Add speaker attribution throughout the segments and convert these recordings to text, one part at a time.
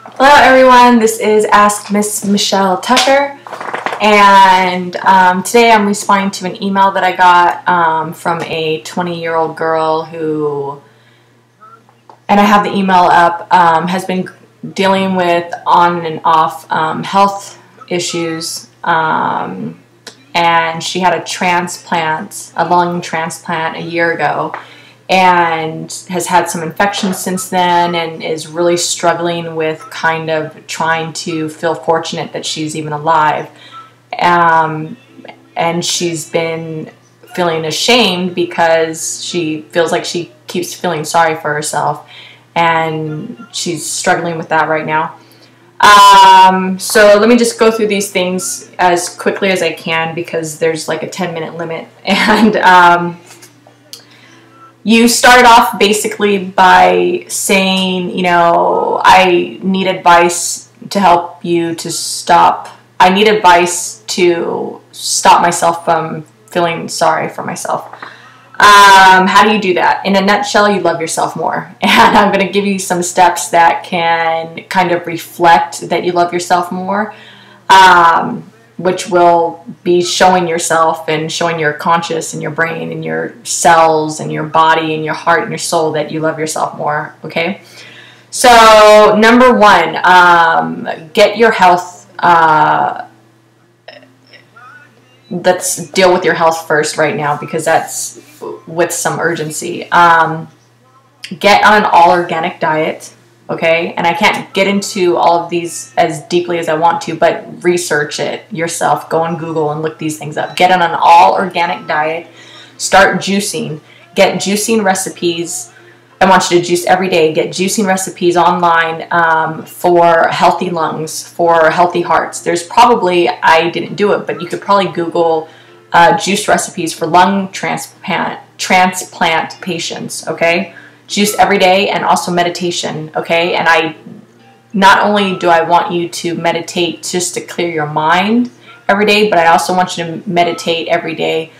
Speaker 1: Hello everyone, this is Ask Miss Michelle Tucker, and today I'm responding to an email that I got from a 20-year-old girl who, and I have the email up, has been dealing with on and off health issues, and she had a transplant, a lung transplant a year ago, and has had some infections since then and is really struggling with kind of trying to feel fortunate that she's even alive. And she's been feeling ashamed because she feels like she keeps feeling sorry for herself, and she's struggling with that right now. So let me just go through these things as quickly as I can because there's like a 10-minute limit. And you started off basically by saying, you know, I need advice to help you to stop. I need advice to stop myself from feeling sorry for myself. How do you do that? In a nutshell, you love yourself more. And I'm going to give you some steps that can kind of reflect that you love yourself more. Which will be showing yourself and showing your conscious and your brain and your cells and your body and your heart and your soul that you love yourself more, okay? So, number one, get your health, let's deal with your health first right now because that's with some urgency. Get on an all-organic diet. Okay, and I can't get into all of these as deeply as I want to, but research it yourself. Go on Google and look these things up. Get on an all-organic diet. Start juicing. Get juicing recipes. I want you to juice every day. Get juicing recipes online for healthy lungs, for healthy hearts. There's probably, I didn't do it, but you could probably Google juice recipes for lung transplant patients, okay? Juice every day, and also meditation, okay? And I not only do I want you to meditate just to clear your mind every day, but I also want you to meditate every day,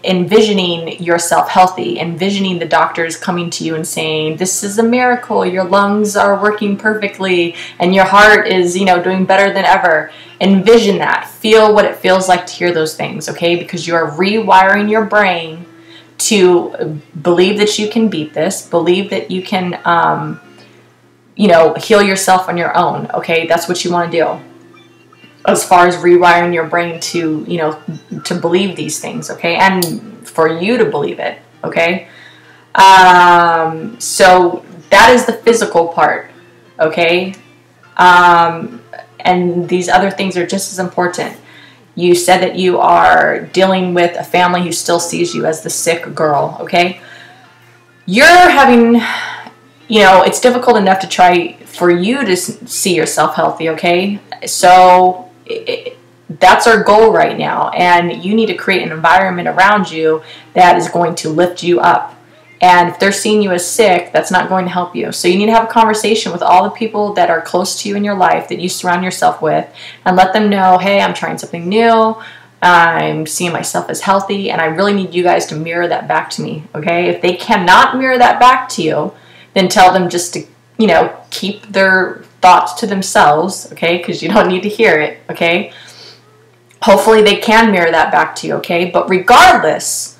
Speaker 1: envisioning yourself healthy, envisioning the doctors coming to you and saying, this is a miracle, your lungs are working perfectly, and your heart is, you know, doing better than ever. Envision that. Feel what it feels like to hear those things, okay? Because you are rewiring your brain to believe that you can beat this, believe that you can, you know, heal yourself on your own, okay? That's what you want to do as far as rewiring your brain to, you know, to believe these things, okay? And for you to believe it, okay? So that is the physical part, okay? And these other things are just as important. You said that you are dealing with a family who still sees you as the sick girl, okay? You're having, you know, it's difficult enough to try for you to see yourself healthy, okay? So that's our goal right now, and you need to create an environment around you that is going to lift you up. And if they're seeing you as sick, that's not going to help you. So you need to have a conversation with all the people that are close to you in your life that you surround yourself with and let them know, hey, I'm trying something new. I'm seeing myself as healthy, and I really need you guys to mirror that back to me, okay? If they cannot mirror that back to you, then tell them just to, you know, keep their thoughts to themselves, okay? Because you don't need to hear it, okay? Hopefully they can mirror that back to you, okay? But regardless,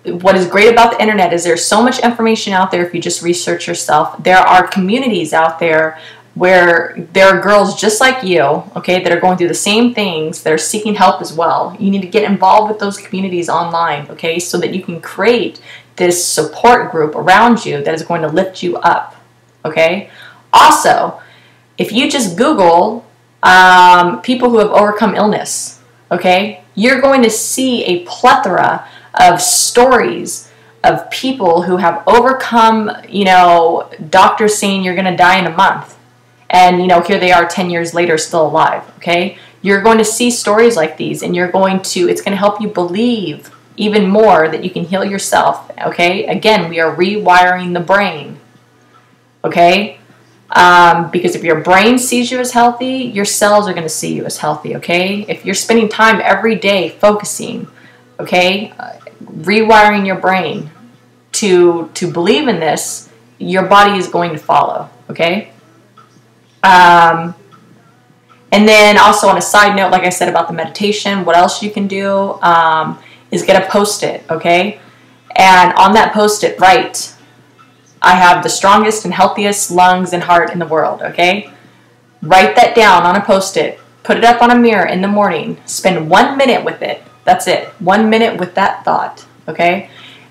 Speaker 1: what is great about the internet is there's so much information out there if you just research yourself. There are communities out there where there are girls just like you, okay, that are going through the same things, that are seeking help as well. You need to get involved with those communities online, okay, so that you can create this support group around you that is going to lift you up, okay? Also, if you just Google people who have overcome illness, okay, you're going to see a plethora of stories of people who have overcome, you know, doctors saying you're going to die in a month. And, you know, here they are 10 years later still alive, okay? You're going to see stories like these, and it's going to help you believe even more that you can heal yourself, okay? Again, we are rewiring the brain, okay? Because if your brain sees you as healthy, your cells are going to see you as healthy, okay? If you're spending time every day focusing, okay, rewiring your brain to believe in this, your body is going to follow, okay? And then also on a side note, like I said about the meditation, what else you can do is get a Post-it, okay? And on that Post-it, write, I have the strongest and healthiest lungs and heart in the world, okay? Write that down on a Post-it. Put it up on a mirror in the morning. Spend 1 minute with it. That's it. 1 minute with that thought, okay?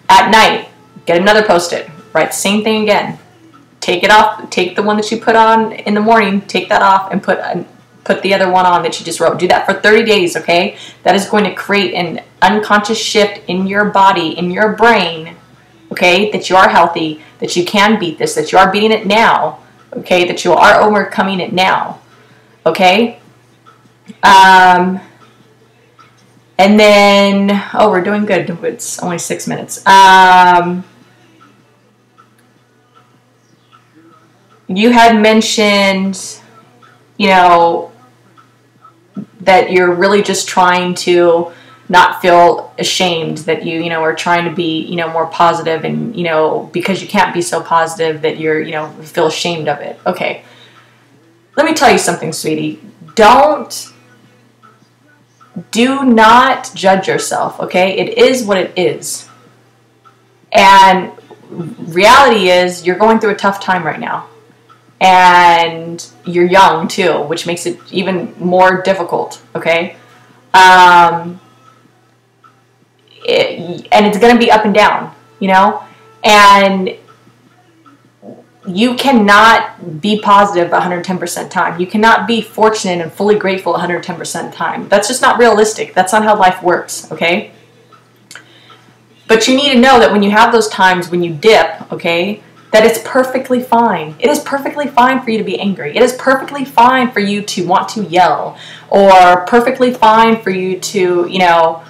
Speaker 1: At night, get another Post-it. Write the same thing again. Take it off. Take the one that you put on in the morning. Take that off and put the other one on that you just wrote. Do that for 30 days, okay? That is going to create an unconscious shift in your body, in your brain, okay? That you are healthy, that you can beat this, that you are beating it now, okay? That you are overcoming it now, okay? And then, oh, we're doing good. It's only 6 minutes. You had mentioned, you know, that you're really just trying to not feel ashamed, that you know, are trying to be, you know, more positive, and, you know, because you can't be so positive that you're, you know, feel ashamed of it. Okay. Let me tell you something, sweetie. Do not judge yourself, okay? It is what it is. And reality is you're going through a tough time right now. And you're young too, which makes it even more difficult, okay? And it's going to be up and down, you know? And you cannot be positive 110% time. You cannot be fortunate and fully grateful 110% time. That's just not realistic. That's not how life works, okay? But you need to know that when you have those times when you dip, okay, that it's perfectly fine. It is perfectly fine for you to be angry. It is perfectly fine for you to want to yell, or perfectly fine for you to, you know,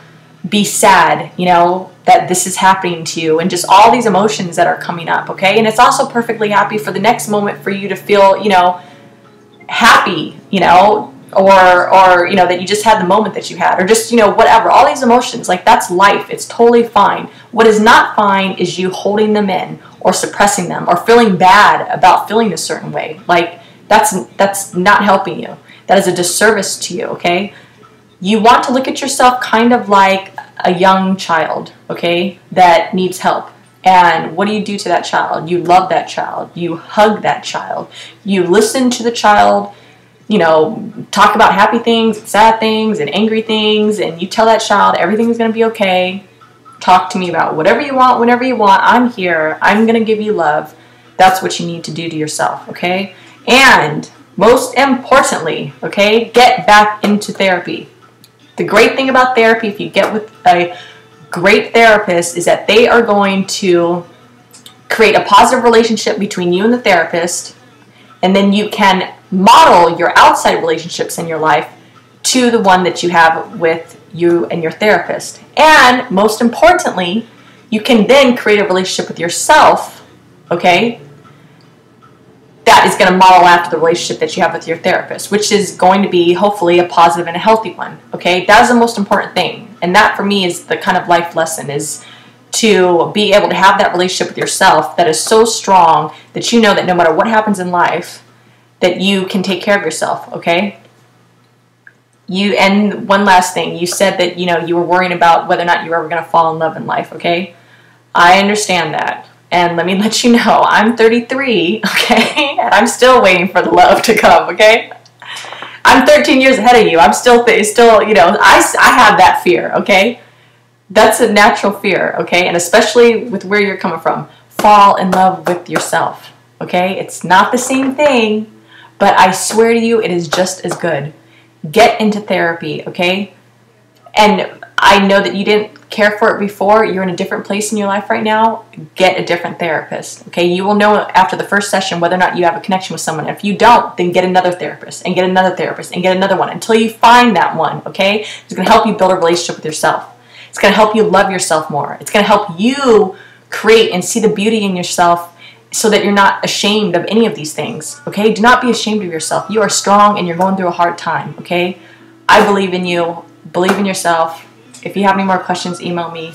Speaker 1: be sad, you know, that this is happening to you, and just all these emotions that are coming up, okay? And it's also perfectly happy for the next moment for you to feel, you know, happy, you know, or you know, that you just had the moment that you had, or just, you know, whatever. All these emotions, like, that's life. It's totally fine. What is not fine is you holding them in, or suppressing them, or feeling bad about feeling a certain way. Like, that's not helping you. That is a disservice to you, okay? You want to look at yourself kind of like a young child, okay, that needs help. And what do you do to that child? You love that child. You hug that child. You listen to the child, you know, talk about happy things, and sad things, and angry things, and you tell that child everything's going to be okay. Talk to me about whatever you want, whenever you want. I'm here. I'm going to give you love. That's what you need to do to yourself, okay? And most importantly, okay, get back into therapy. The great thing about therapy, if you get with a great therapist, is that they are going to create a positive relationship between you and the therapist, and then you can model your outside relationships in your life to the one that you have with you and your therapist. And most importantly, you can then create a relationship with yourself, okay, that is going to model after the relationship that you have with your therapist, which is going to be hopefully a positive and a healthy one, okay? That is the most important thing. And that for me is the kind of life lesson, is to be able to have that relationship with yourself that is so strong that you know that no matter what happens in life, that you can take care of yourself, okay? And one last thing, you said that, you know, you were worrying about whether or not you were ever going to fall in love in life, okay? I understand that. And let me let you know, I'm 33, okay? And I'm still waiting for the love to come, okay? I'm 13 years ahead of you. I'm still, you know, I have that fear, okay? That's a natural fear, okay? And especially with where you're coming from. Fall in love with yourself, okay? It's not the same thing, but I swear to you, it is just as good. Get into therapy, okay? And I know that you didn't care for it before. You're in a different place in your life right now. Get a different therapist, okay? You will know after the first session whether or not you have a connection with someone. If you don't, then get another therapist, and get another therapist, and get another one until you find that one, okay? It's going to help you build a relationship with yourself. It's going to help you love yourself more. It's going to help you create and see the beauty in yourself so that you're not ashamed of any of these things, okay? Do not be ashamed of yourself. You are strong, and you're going through a hard time, okay? I believe in you. Believe in yourself. If you have any more questions, email me.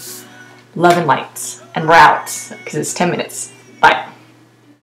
Speaker 1: Love and lights and routes, because it's 10 minutes.